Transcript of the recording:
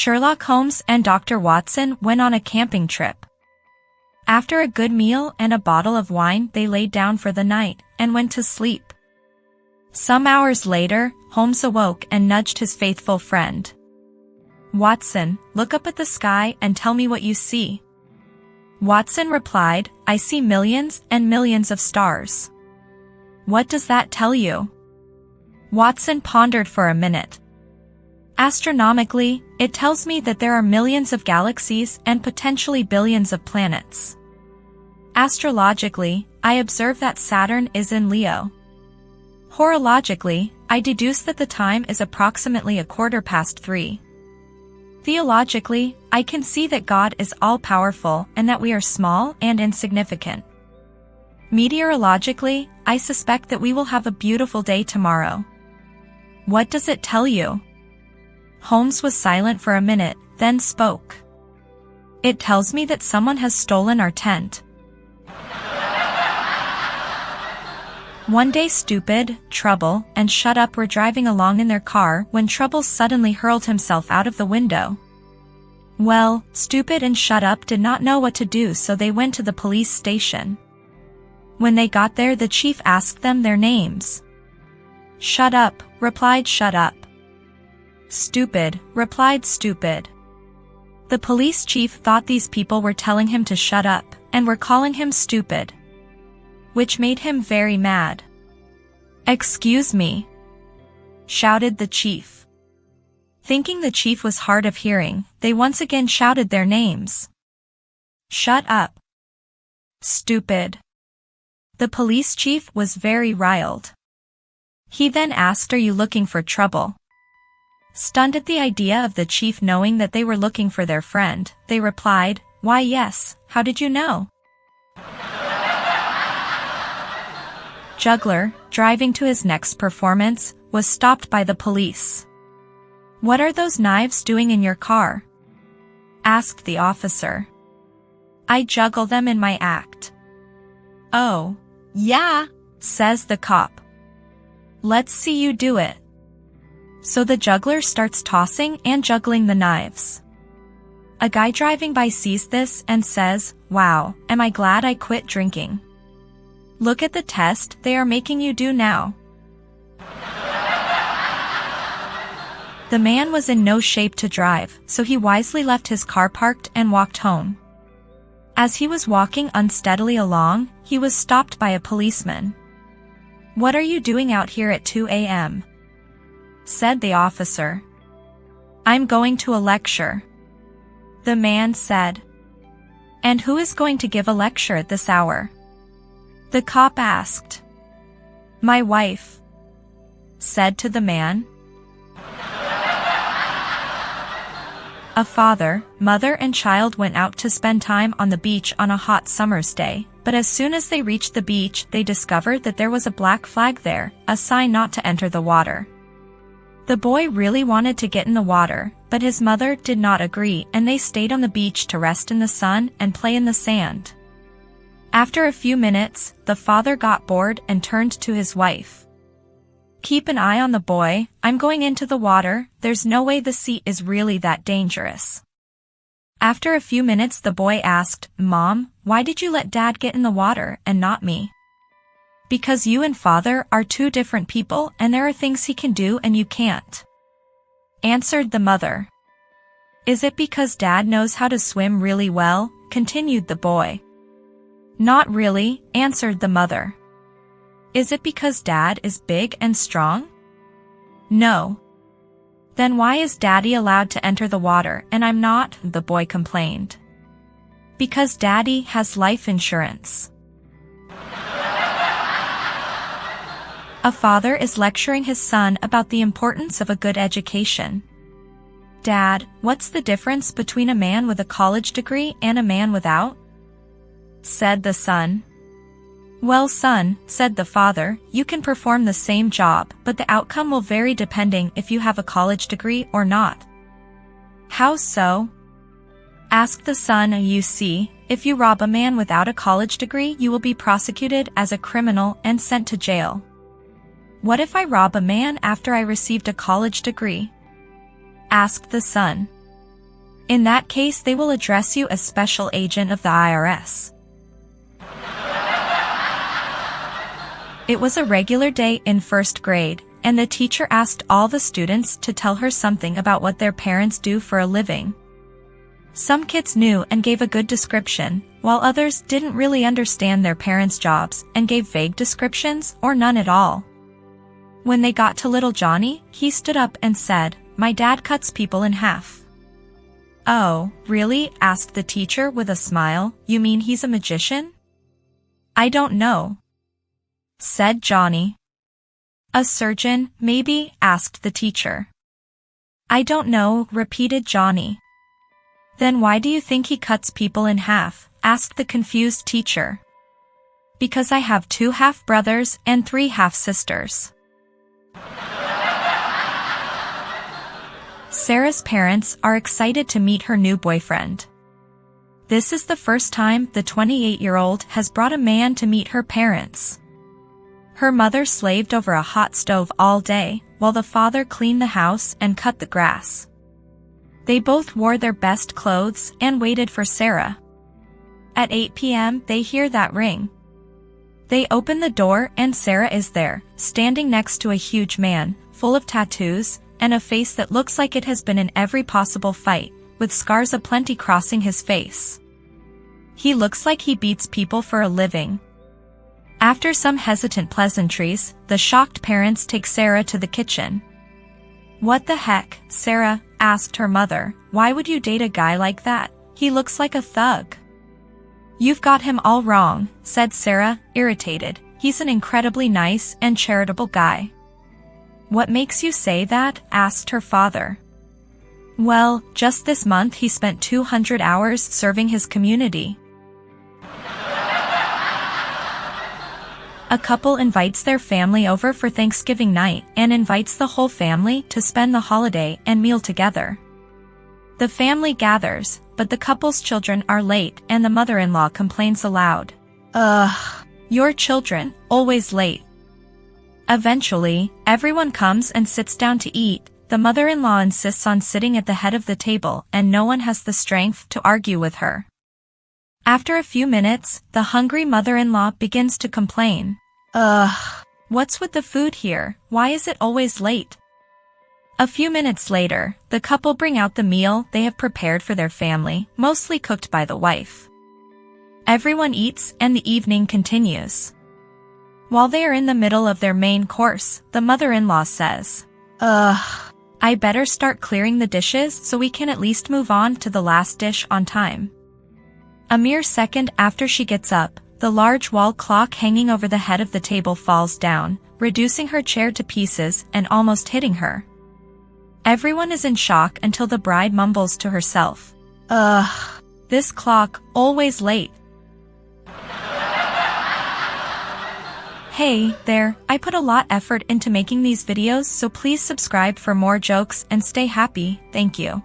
Sherlock Holmes and Dr. Watson went on a camping trip. After a good meal and a bottle of wine, they laid down for the night and went to sleep. Some hours later, Holmes awoke and nudged his faithful friend. "Watson, look up at the sky and tell me what you see." Watson replied, "I see millions and millions of stars." "What does that tell you?" Watson pondered for a minute. "Astronomically, it tells me that there are millions of galaxies and potentially billions of planets. Astrologically, I observe that Saturn is in Leo. Horologically, I deduce that the time is approximately 3:15. Theologically, I can see that God is all-powerful and that we are small and insignificant. Meteorologically, I suspect that we will have a beautiful day tomorrow. What does it tell you?" Holmes was silent for a minute, then spoke. "It tells me that someone has stolen our tent." One day Stupid, Trouble, and Shut Up were driving along in their car when Trouble suddenly hurled himself out of the window. Well, Stupid and Shut Up did not know what to do, so they went to the police station. When they got there, the chief asked them their names. "Shut Up," replied Shut Up. "Stupid," replied Stupid. The police chief thought these people were telling him to shut up and were calling him stupid, which made him very mad. "Excuse me," shouted the chief. Thinking the chief was hard of hearing, they once again shouted their names. "Shut up. Stupid." The police chief was very riled. He then asked, "Are you looking for trouble?" Stunned at the idea of the chief knowing that they were looking for their friend, they replied, "Why yes, how did you know?" Juggler, driving to his next performance, was stopped by the police. "What are those knives doing in your car?" asked the officer. "I juggle them in my act." "Oh, yeah," says the cop. "Let's see you do it." So the juggler starts tossing and juggling the knives. A guy driving by sees this and says, "Wow, am I glad I quit drinking. Look at the test they are making you do now." The man was in no shape to drive, so he wisely left his car parked and walked home. As he was walking unsteadily along, he was stopped by a policeman. "What are you doing out here at 2 a.m.? said the officer. "I'm going to a lecture," the man said. "And who is going to give a lecture at this hour?" the cop asked. "My wife," said to the man. A father, mother and child went out to spend time on the beach on a hot summer's day, but as soon as they reached the beach they discovered that there was a black flag there, a sign not to enter the water. The boy really wanted to get in the water, but his mother did not agree and they stayed on the beach to rest in the sun and play in the sand. After a few minutes, the father got bored and turned to his wife. "Keep an eye on the boy, I'm going into the water, there's no way the sea is really that dangerous." After a few minutes the boy asked, "Mom, why did you let Dad get in the water and not me?" "Because you and Father are two different people and there are things he can do and you can't," answered the mother. "Is it because Dad knows how to swim really well?" continued the boy. "Not really," answered the mother. "Is it because Dad is big and strong?" "No." "Then why is Daddy allowed to enter the water and I'm not?" the boy complained. "Because Daddy has life insurance." A father is lecturing his son about the importance of a good education. "Dad, what's the difference between a man with a college degree and a man without?" said the son. "Well, son," said the father, "you can perform the same job, but the outcome will vary depending if you have a college degree or not." "How so?" asked the son. "You see, if you rob a man without a college degree, you will be prosecuted as a criminal and sent to jail. What if I rob a man after I received a college degree?" asked the son. In that case, they will address you as special agent of the IRS. It was a regular day in first grade, and the teacher asked all the students to tell her something about what their parents do for a living. Some kids knew and gave a good description, while others didn't really understand their parents' jobs and gave vague descriptions or none at all. When they got to little Johnny, he stood up and said, "My dad cuts people in half." "Oh, really?" asked the teacher with a smile. "You mean he's a magician?" "I don't know," said Johnny. "A surgeon, maybe?" asked the teacher. "I don't know," repeated Johnny. "Then why do you think he cuts people in half?" asked the confused teacher. "Because I have 2 half-brothers and 3 half-sisters." Sarah's parents are excited to meet her new boyfriend. This is the first time the 28-year-old has brought a man to meet her parents. Her mother slaved over a hot stove all day, while the father cleaned the house and cut the grass. They both wore their best clothes and waited for Sarah. At 8 p.m., they hear that ring. They open the door and Sarah is there, standing next to a huge man, full of tattoos, and a face that looks like it has been in every possible fight, with scars aplenty crossing his face. He looks like he beats people for a living. After some hesitant pleasantries, the shocked parents take Sarah to the kitchen. "What the heck, Sarah?" asked her mother. "Why would you date a guy like that? He looks like a thug." "You've got him all wrong," said Sarah, irritated. "He's an incredibly nice and charitable guy." "What makes you say that?" asked her father. "Well, just this month he spent 200 hours serving his community." A couple invites their family over for Thanksgiving night and invites the whole family to spend the holiday and meal together. The family gathers, but the couple's children are late and the mother-in-law complains aloud. "Ugh, your children, always late." Eventually, everyone comes and sits down to eat. The mother-in-law insists on sitting at the head of the table and no one has the strength to argue with her. After a few minutes, the hungry mother-in-law begins to complain. "Ugh, what's with the food here? Why is it always late?" A few minutes later, the couple bring out the meal they have prepared for their family, mostly cooked by the wife. Everyone eats and the evening continues. While they are in the middle of their main course, the mother-in-law says, "Ugh, I better start clearing the dishes so we can at least move on to the last dish on time." A mere second after she gets up, the large wall clock hanging over the head of the table falls down, reducing her chair to pieces and almost hitting her. Everyone is in shock until the bride mumbles to herself, "Ugh, this clock, always late." Hey there, I put a lot effort into making these videos, so please subscribe for more jokes and stay happy. Thank you.